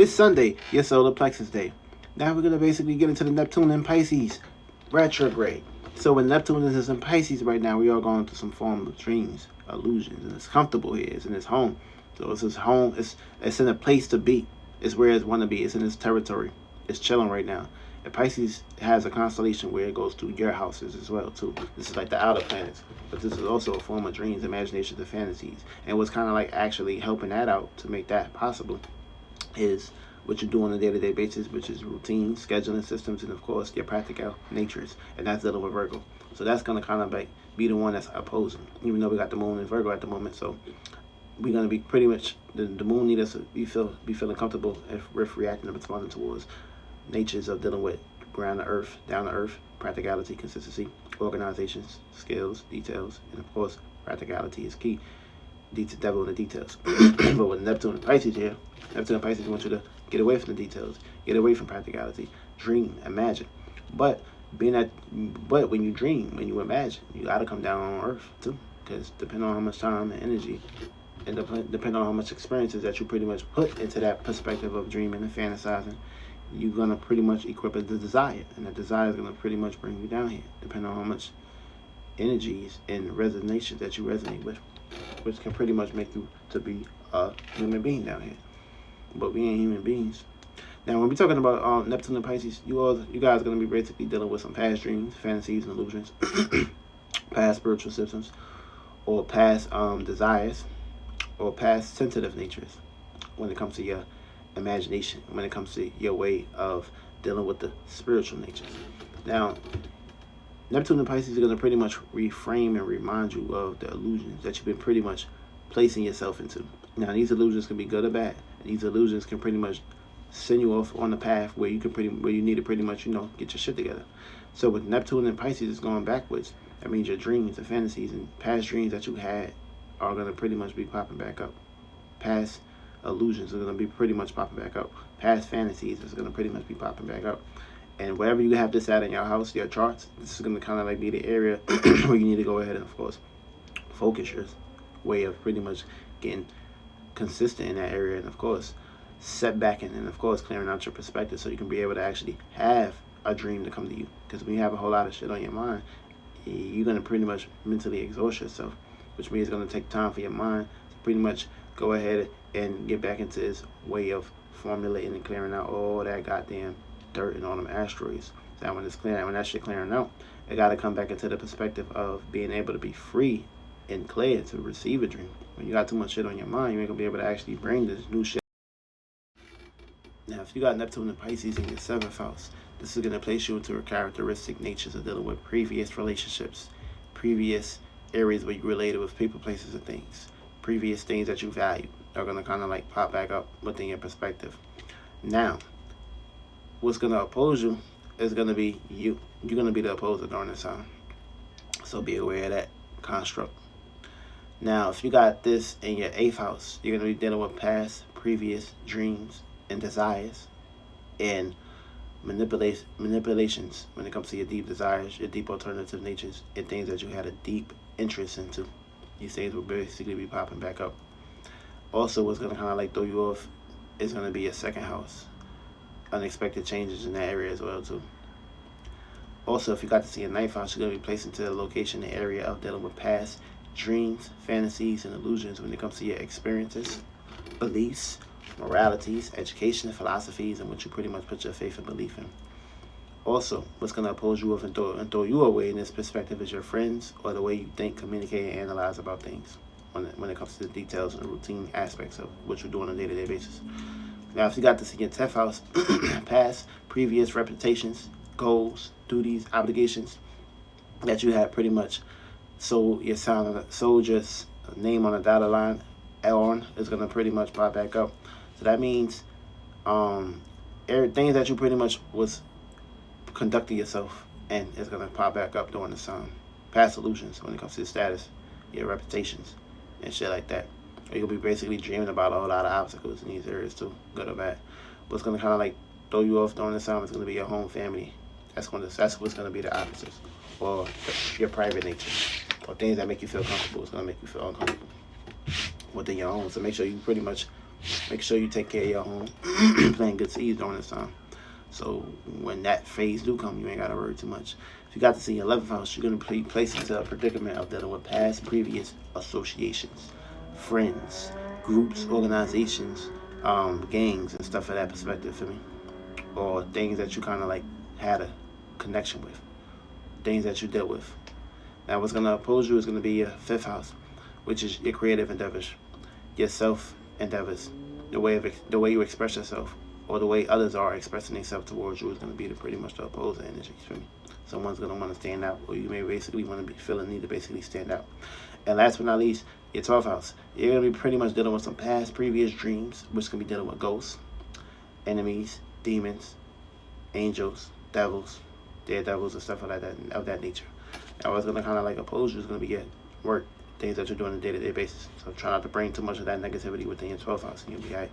It's Sunday, your solar plexus day. Now we're going to basically get into the Neptune in Pisces retrograde. So when Neptune is in Pisces right now, we are going through some form of dreams, illusions, and it's comfortable here. It's in his home. So it's his home. It's in a place to be. It's where it's want to be. It's in his territory. It's chilling right now. And Pisces has a constellation where it goes through your houses as well too. This is like the outer planets, but this is also a form of dreams, imaginations, and fantasies. And what's kind of like actually helping that out to make that possible is what you do on a day-to-day basis, which is routines, scheduling systems, and of course your practical natures, and that's dealing with Virgo. So that's gonna kind of like be the one that's opposing, even though we got the moon in Virgo at the moment. So we're gonna be pretty much the moon need us to be feeling comfortable if reacting and responding towards natures of dealing with ground to earth, down to earth, practicality, consistency, organizations, skills, details, and of course practicality is key. Devil in the details. But with Neptune and Pisces here, Neptune and Pisces want you to get away from the details, get away from practicality, dream, imagine. But when you dream, when you imagine, you gotta come down on earth too, because depending on how much time and energy, and depending on how much experiences that you pretty much put into that perspective of dreaming and fantasizing, you're gonna pretty much equip the desire, and that desire is gonna pretty much bring you down here, depending on how much energies and resonations that you resonate with, which can pretty much make you to be a human being down here. But we ain't human beings. Now, when we're talking about Neptune and Pisces, you guys are going to be basically dealing with some past dreams, fantasies, and illusions, past spiritual systems, or past desires, or past sensitive natures when it comes to your imagination, when it comes to your way of dealing with the spiritual natures. Now, Neptune and Pisces are going to pretty much reframe and remind you of the illusions that you've been pretty much placing yourself into. Now, these illusions can be good or bad. And these illusions can pretty much send you off on the path where you need to pretty much, get your shit together. So with Neptune and Pisces is going backwards, that means your dreams and fantasies and past dreams that you had are going to pretty much be popping back up. Past illusions are going to be pretty much popping back up. Past fantasies is going to pretty much be popping back up. And wherever you have this at in your house, your charts, this is going to kind of like be the area where you need to go ahead and, of course, focus your way of pretty much getting consistent in that area, and of course setbacking, and of course clearing out your perspective so you can be able to actually have a dream to come to you. Because when you have a whole lot of shit on your mind, you're going to pretty much mentally exhaust yourself, which means it's going to take time for your mind to pretty much go ahead and get back into its way of formulating and clearing out all that goddamn dirt and all them asteroids. So when that shit clearing out, it got to come back into the perspective of being able to be free and clear to receive a dream. When you got too much shit on your mind, you ain't gonna be able to actually bring this new shit. Now, if you got Neptune and Pisces in your 7th house, this is gonna place you into a characteristic natures of dealing with previous relationships, previous areas where you related with people, places, and things, previous things that you value are gonna kind of like pop back up within your perspective. Now, what's gonna oppose you is gonna be you. You're gonna be the opposer during this time, so be aware of that construct. Now, if you got this in your 8th house, you're going to be dealing with past, previous dreams and desires and manipulations when it comes to your deep desires, your deep alternative natures, and things that you had a deep interest into. These things will basically be popping back up. Also, what's going to kind of like throw you off is going to be your 2nd house. Unexpected changes in that area as well, too. Also, if you got this in your 9th house, you're going to be placed into the location, the area of dealing with past dreams, fantasies, and illusions when it comes to your experiences, beliefs, moralities, education, philosophies, and what you pretty much put your faith and belief in. Also, what's going to oppose you and throw you away in this perspective is your friends or the way you think, communicate, and analyze about things when it comes to the details and the routine aspects of what you're doing on a day-to-day basis. Now, if you got this in your 10th house, past, previous reputations, goals, duties, obligations that you had pretty much sold your name on a dotted line on is going to pretty much pop back up. So that means everything that you pretty much was conducting yourself and is going to pop back up during this time. Past illusions when it comes to your status, your reputations, and shit like that. Or you'll be basically dreaming about a whole lot of obstacles in these areas too, good or bad. What's going to kind of like throw you off during this time is going to be your home family. That's what's going to be the opposites. Or your private nature. Or things that make you feel comfortable is going to make you feel uncomfortable within your own. So make sure you pretty much Make sure you take care of your home. Plant good seeds during this time. So when that phase do come, you ain't gotta worry too much. If you got this in your 11th house, you're gonna be placed into a predicament of dealing with past, previous associations, friends, groups, organizations, gangs, and stuff of that perspective for me, or things that you kind of like had a connection with, things that you dealt with. Now, what's gonna oppose you is gonna be your 5th house, which is your creative endeavors, your self endeavors, the way you express yourself, or the way others are expressing themselves towards you is going to be pretty much the opposing energy for me. Someone's going to want to stand out, or you may basically want to be feeling need to basically stand out. And last but not least, your 12th house. You're going to be pretty much dealing with some past, previous dreams, which can be dealing with ghosts, enemies, demons, angels, devils, daredevils, and stuff like that of that nature. Now, what's going to kind of like oppose you is going to be your work, things that you're doing on a day-to-day basis. So try not to bring too much of that negativity within your 12th house, and you'll be all right.